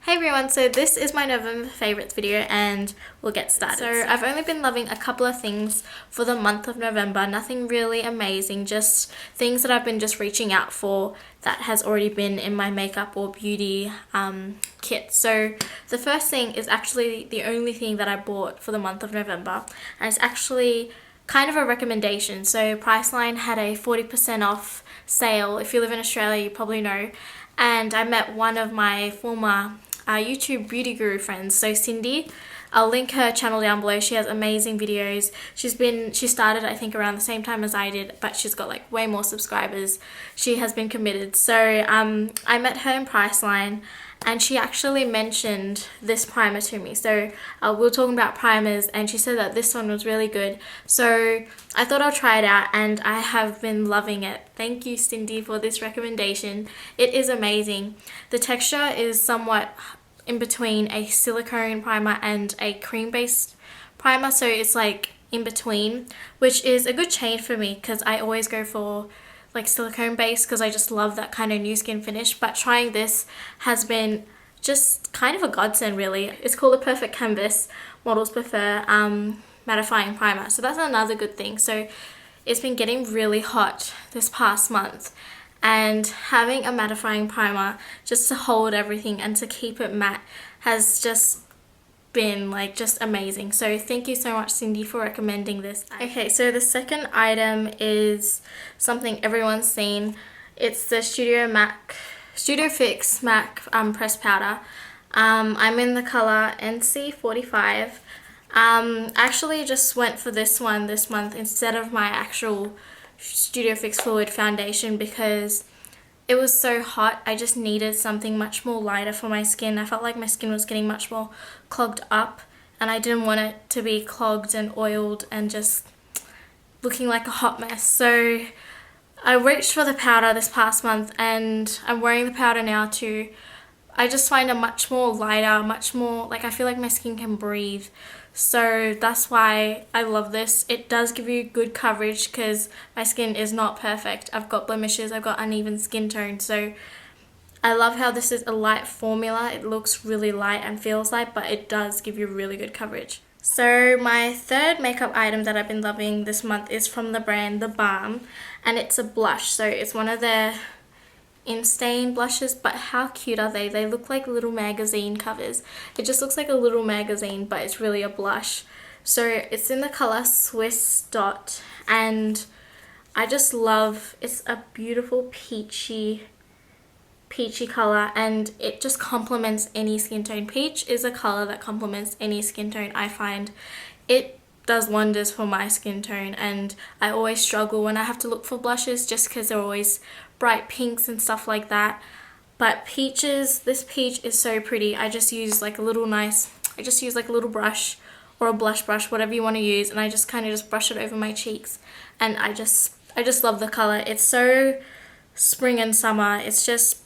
Hey everyone, so this is my November favorites video and we'll get started. So I've only been loving a couple of things for the month of November, nothing really amazing, just things that I've been just reaching out for that has already been in my makeup or beauty kit. So the first thing is actually the only thing that I bought for the month of November, and it's actually kind of a recommendation. So Priceline had a 40% off sale. If you live in Australia, you probably know. And I met one of my former YouTube beauty guru friends, so Cindy. I'll link her channel down below. She has amazing videos. She started I think around the same time as I did, but she's got like way more subscribers. She has been committed. So I met her in Priceline and she actually mentioned this primer to me. So we were talking about primers and she said that this one was really good. So I thought I'll try it out and I have been loving it. Thank you, Cindy, for this recommendation. It is amazing. The texture is somewhat in between a silicone primer and a cream-based primer, so it's like in between, which is a good change for me because I always go for like silicone based because I just love that kind of new skin finish. But trying this has been just kind of a godsend, really. It's called the Perfect Canvas Models Prefer mattifying primer, so that's another good thing. So it's been getting really hot this past month, and having a mattifying primer just to hold everything and to keep it matte has just been like just amazing. So thank you so much, Cindy, for recommending this. Okay, so the second item is something everyone's seen. It's the Studio Fix MAC pressed powder. I'm in the color NC45. I actually just went for this one this month instead of my actual Studio Fix Fluid foundation because it was so hot. I just needed something much more lighter for my skin. I felt like my skin was getting much more clogged up and I didn't want it to be clogged and oiled and just looking like a hot mess. So I reached for the powder this past month and I'm wearing the powder now too. I just find it much more lighter, much more like I feel like my skin can breathe. So that's why I love this. It does give you good coverage because my skin is not perfect. I've got blemishes, I've got uneven skin tone. So I love how this is a light formula. It looks really light and feels light, but it does give you really good coverage. So my third makeup item that I've been loving this month is from the brand The Balm, and it's a blush. So it's one of their Insane blushes, but how cute are they? They look like little magazine covers. It just looks like a little magazine, but it's really a blush. So it's in the color Swiss Dot, and I just love, it's a beautiful peachy color, and it just complements any skin tone. Peach is a color that complements any skin tone. I find it does wonders for my skin tone, and I always struggle when I have to look for blushes just because they're always bright pinks and stuff like that. But this peach is so pretty. I just use like a little brush or a blush brush, whatever you want to use, and I just kind of just brush it over my cheeks, and I just love the color. It's so spring and summer. It's just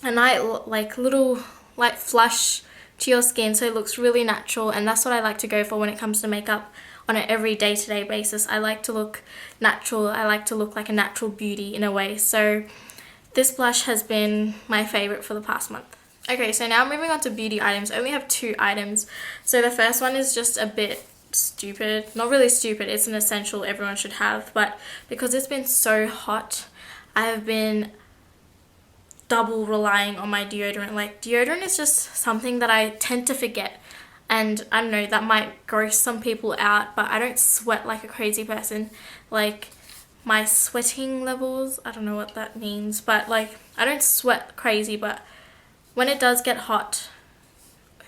a nice like little light flush to your skin, so it looks really natural, and that's what I like to go for when it comes to makeup on an every day-to-day basis. I like to look natural. I like to look like a natural beauty in a way. So this blush has been my favorite for the past month. Okay, so now moving on to beauty items. I only have 2 items. So the first one is just a bit stupid. Not really stupid, it's an essential everyone should have, but because it's been so hot, I have been double relying on my deodorant. Like, deodorant is just something that I tend to forget, and I don't know, that might gross some people out, but I don't sweat like a crazy person. Like, my sweating levels, I don't know what that means, but like, I don't sweat crazy, but when it does get hot,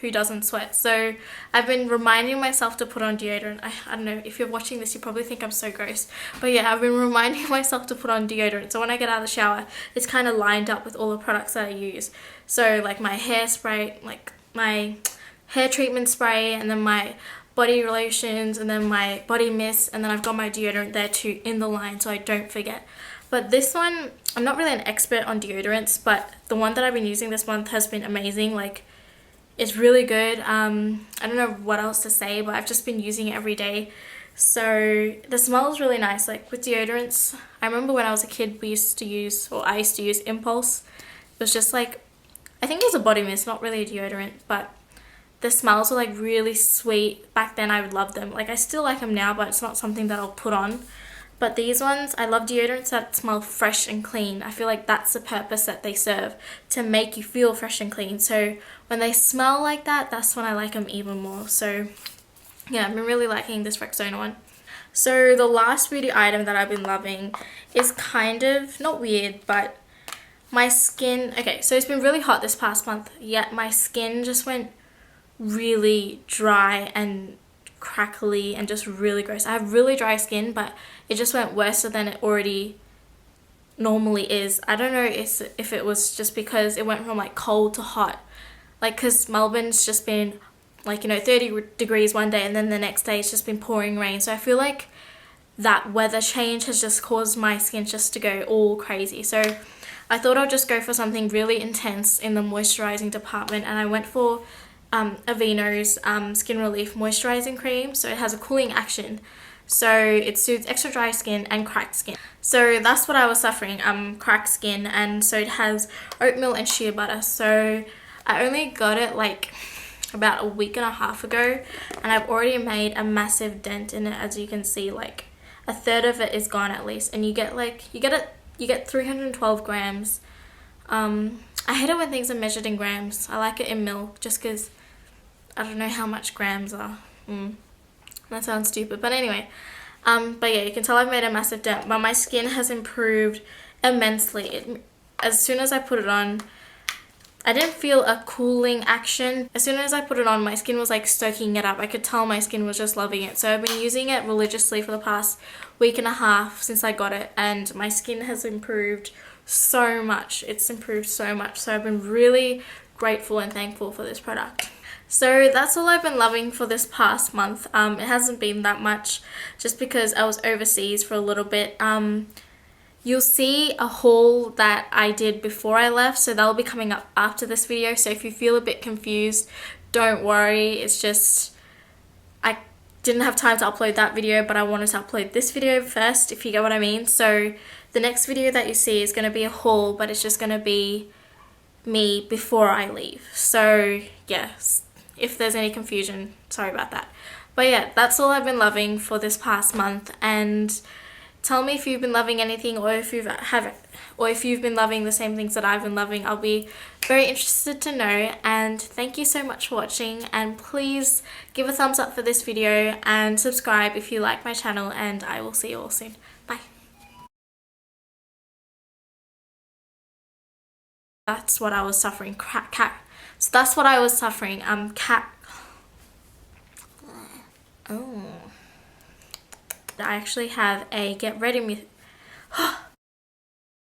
who doesn't sweat? So I've been reminding myself to put on deodorant. I don't know, if you're watching this you probably think I'm so gross, but yeah, I've been reminding myself to put on deodorant, so when I get out of the shower it's kind of lined up with all the products that I use. So like my hairspray, like my hair treatment spray, and then my body lotions, and then my body mist, and then I've got my deodorant there too in the line so I don't forget. But this one, I'm not really an expert on deodorants, but the one that I've been using this month has been amazing. Like, it's really good. I don't know what else to say, but I've just been using it every day. So the smell is really nice. Like with deodorants, I remember when I was a kid I used to use Impulse. It was just like, I think it was a body mist, not really a deodorant, but the smells were like really sweet. Back then I would love them. Like I still like them now, but it's not something that I'll put on. But these ones, I love deodorants that smell fresh and clean. I feel like that's the purpose that they serve, to make you feel fresh and clean. So when they smell like that, that's when I like them even more. So yeah, I've been really liking this Rexona one. So the last beauty item that I've been loving is kind of, not weird, but my skin. Okay, so it's been really hot this past month, yet my skin just went really dry and crackly and just really gross. I have really dry skin, but it just went worse than it already normally is. I don't know if it was just because it went from like cold to hot, like because Melbourne's just been like, you know, 30 degrees one day and then the next day it's just been pouring rain. So I feel like that weather change has just caused my skin just to go all crazy. So I thought I'd just go for something really intense in the moisturizing department, and I went for Aveeno's Skin Relief Moisturizing Cream. So it has a cooling action, so it suits extra dry skin and cracked skin. So that's what I was suffering, cracked skin, and so it has oatmeal and shea butter. So I only got it like about a week and a half ago, and I've already made a massive dent in it. As you can see, like a third of it is gone at least, and you get 312 grams. I hate it when things are measured in grams. I like it in milk just because I don't know how much grams are. That sounds stupid, but anyway. But yeah, you can tell I've made a massive dent, but my skin has improved immensely. As soon as I put it on, I didn't feel a cooling action. As soon as I put it on, my skin was like soaking it up. I could tell my skin was just loving it. So I've been using it religiously for the past week and a half since I got it, and my skin has improved so much. It's improved so much. So I've been really grateful and thankful for this product. So that's all I've been loving for this past month. It hasn't been that much just because I was overseas for a little bit. You'll see a haul that I did before I left, so that'll be coming up after this video. So if you feel a bit confused, don't worry. It's just I didn't have time to upload that video, but I wanted to upload this video first, if you get what I mean. So the next video that you see is going to be a haul, but it's just going to be me before I leave. So yes, if there's any confusion, sorry about that. But yeah, that's all I've been loving for this past month, and tell me if you've been loving anything, or if you've been loving the same things that I've been loving. I'll be very interested to know. And thank you so much for watching, and please give a thumbs up for this video and subscribe if you like my channel, and I will see you all soon. Bye. That's what I was suffering. So that's what I was suffering. Oh. I actually have a get ready me.